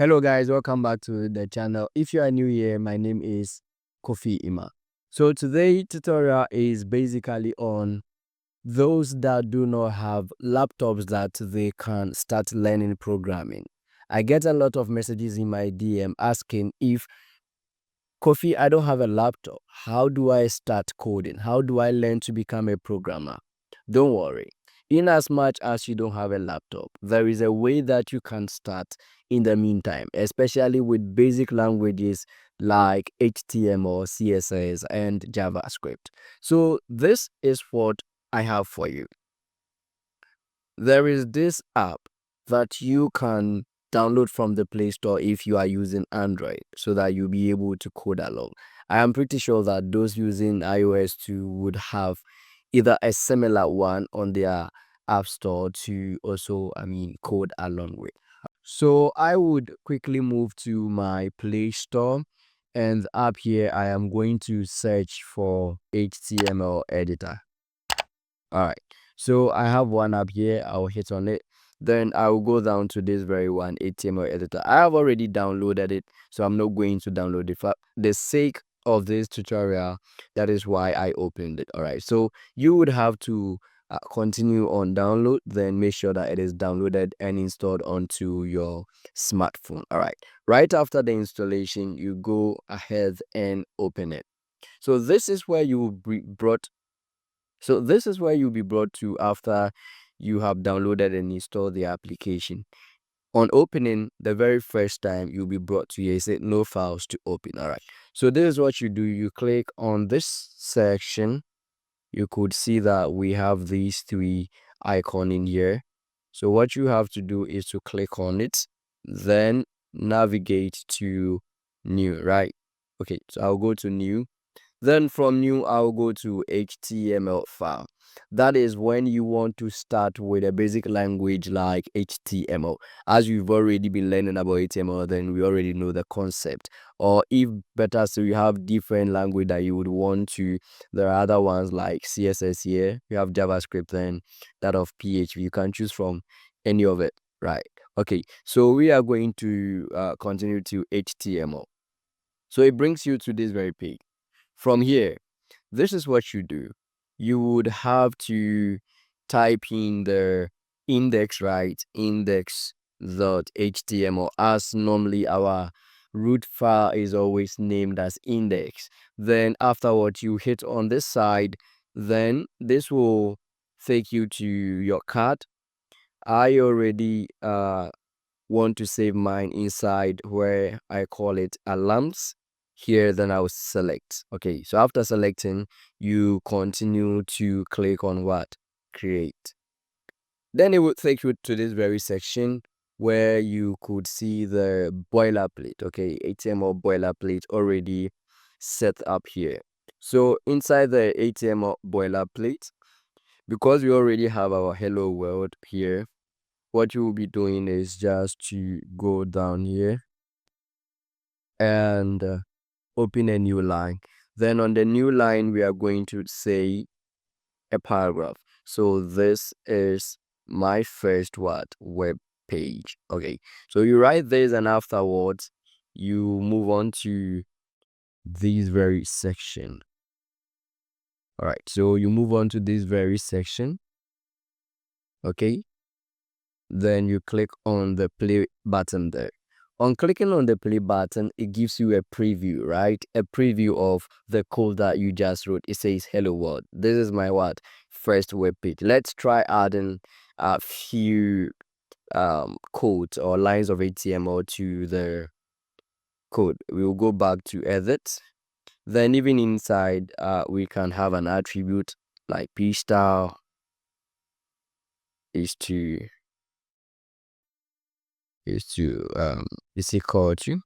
Hello guys, welcome back to the channel. If you are new here, my name is Kofi Ima. So today tutorial is basically on those that do not have laptops that they can start learning programming. I get a lot of messages in my DM asking if Kofi, I don't have a laptop. How do I start coding? How do I learn to become a programmer? Don't worry. In as much as you don't have a laptop, there is a way that you can start in the meantime, especially with basic languages like HTML, CSS, and JavaScript. So this is what I have for you. There is this app that you can download from the Play Store if you are using Android so that you'll be able to code along. I am pretty sure that those using iOS too would have either a similar one on their app store to also, code along with. So I would quickly move to my Play Store, and up here I am going to search for HTML editor. All right. So I have one up here. I'll hit on it. Then I'll go down to this very one, HTML editor. I have already downloaded it, so I'm not going to download it. For the sake of this tutorial, that is why I opened it. All right. So you would have to continue on download, then make sure that it is downloaded and installed onto your smartphone. All right. Right after the installation, you go ahead and open it. So this is where you will be brought so this is where you'll be brought to after you have downloaded and installed the application. On opening, the very first time you'll be brought to here, it said no files to open. All right. So this is what you do. You click on this section. You could see that we have these three icon in here. So what you have to do is to click on it, then navigate to new, right? Okay, so I'll go to new. Then from new, I'll go to HTML file. That is when you want to start with a basic language like HTML. As you've already been learning about HTML, then we already know the concept. Or if better, so you have different language that you would want to. There are other ones like CSS here. You have JavaScript and that of PHP. You can choose from any of it, right? Okay, so we are going to continue to HTML. So it brings you to this very page. From here, this is what you do. You would have to type in the index, right? Index.html, as normally our root file is always named as index. Then afterwards, you hit on this side. Then this will take you to your card. I already want to save mine inside where I call it alarms. Here, then I'll select. Okay, so after selecting, you continue to click on what? Create. Then it will take you to this very section where you could see the boilerplate. Okay, HTML boilerplate already set up here. So inside the HTML boilerplate, because we already have our hello world here, what you will be doing is just to go down here and open a new line. Then on the new line, we are going to say a paragraph. So this is my first web page. Okay, so you write this, and afterwards you move on to this very section. All right, so you move on to this very section. Okay, then you click on the play button there. On clicking on the play button, it gives you a preview, right? A preview of the code that you just wrote. It says hello world. This is my first web page. Let's try adding a few codes or lines of HTML to the code. We'll go back to edit. Then even inside, we can have an attribute like p style is equal to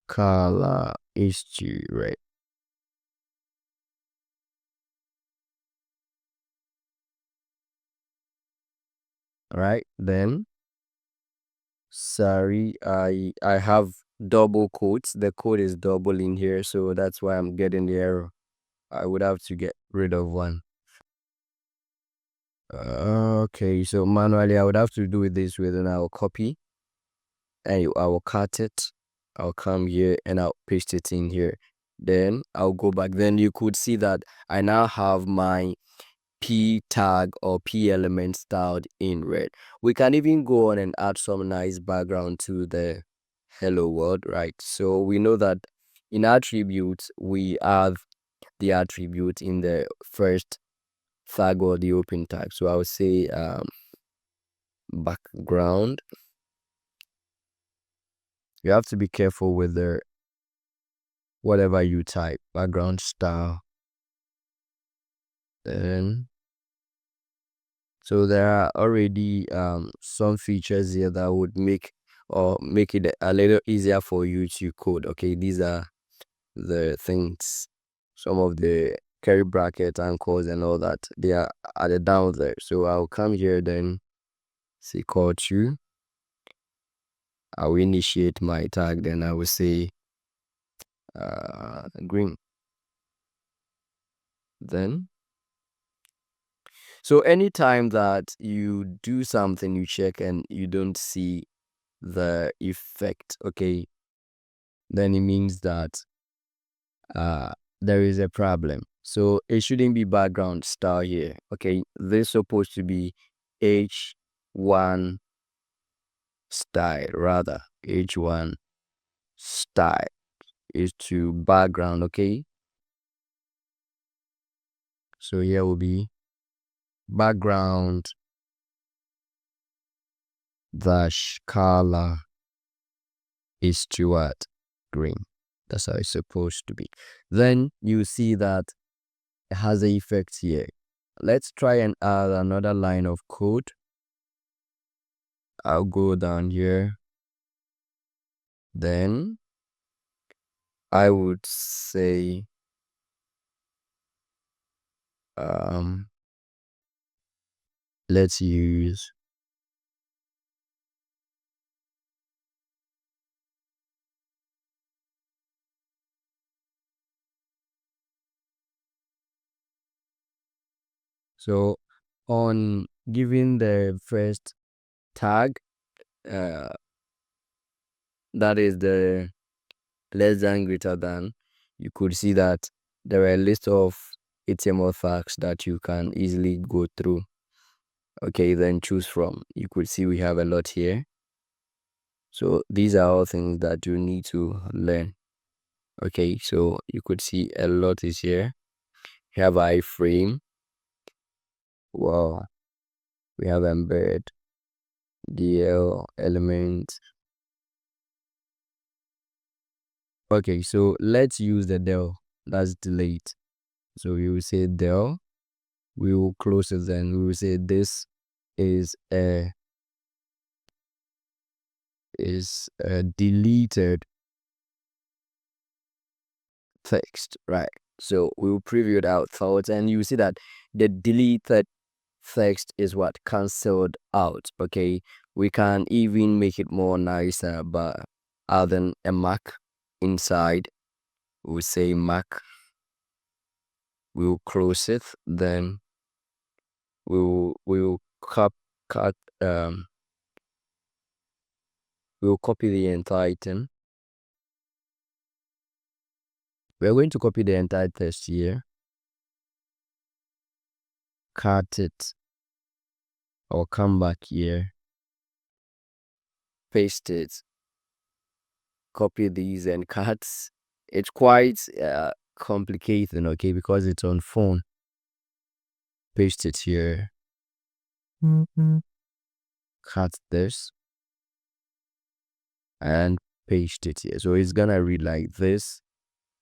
color is to red. All right, then sorry, I have double quotes. The code is double in here, so that's why I'm getting the error. I would have to get rid of one. Okay, so manually I would have to do it this way. Then I'll copy and I will cut it. I'll come here and I'll paste it in here. Then I'll go back. Then you could see that I now have my P tag or P element styled in red. We can even go on and add some nice background to the hello world, right? So we know that in attributes, we have the attribute in the first tag or the open tag. So I would say background. You have to be careful with the whatever you type, background style. Then so there are already some features here that would make it a little easier for you to code. Okay, these are the things, some of the curly bracket anchors and all that, they are added down there. So I'll come here, then say call to, I will initiate my tag, then I will say green. Then so anytime that you do something, you check and you don't see the effect, okay, then it means that there is a problem. So it shouldn't be background style here. Okay, this is supposed to be H1 style, rather H1 style is to background. Okay, so here will be background dash color is to what? Green. That's how it's supposed to be. Then you see that it has an effect here. Let's try and add another line of code. I'll go down here. Then I would say let's use so on giving the first tag, that is the less than greater than, you could see that there are a list of HTML tags that you can easily go through. Okay, then choose from. You could see we have a lot here. So these are all things that you need to learn. Okay, so you could see a lot is here. We have iframe. Wow, we have embed, DL element. Okay, so let's use the del. That's delete. So we will say del. We will close it. Then we will say this is a deleted text, right? So we will preview it out thoughts, and you see that the deleted text is what cancelled out. Okay, we can even make it more nicer by adding a mark inside. We'll say mark. We'll close it. Then we'll cut we'll copy the entire thing. We're going to copy the entire text here, cut it, or come back here, paste it, copy these and cut. It's quite complicated, okay, because it's on phone. Paste it here, cut this, and paste it here. So it's gonna read like this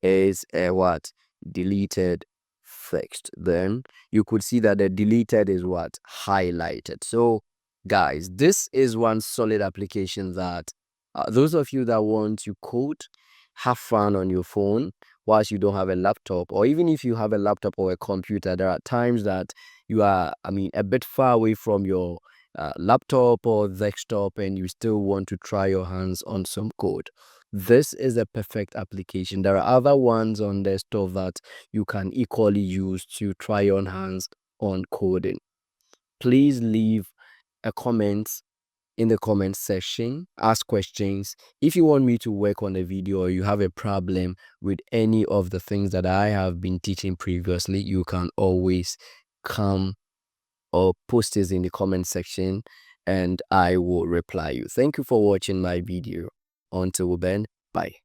is a what? Deleted text. Then you could see that the deleted is what? Highlighted. So guys, this is one solid application that those of you that want to code, have fun on your phone whilst you don't have a laptop, or even if you have a laptop or a computer, there are times that you are, a bit far away from your laptop or desktop, and you still want to try your hands on some code. This is a perfect application. There are other ones on desktop that you can equally use to try your hands on coding. Please leave a comment in the comment section, ask questions. If you want me to work on a video or you have a problem with any of the things that I have been teaching previously, you can always come or post this in the comment section and I will reply you. Thank you for watching my video. Until then, bye.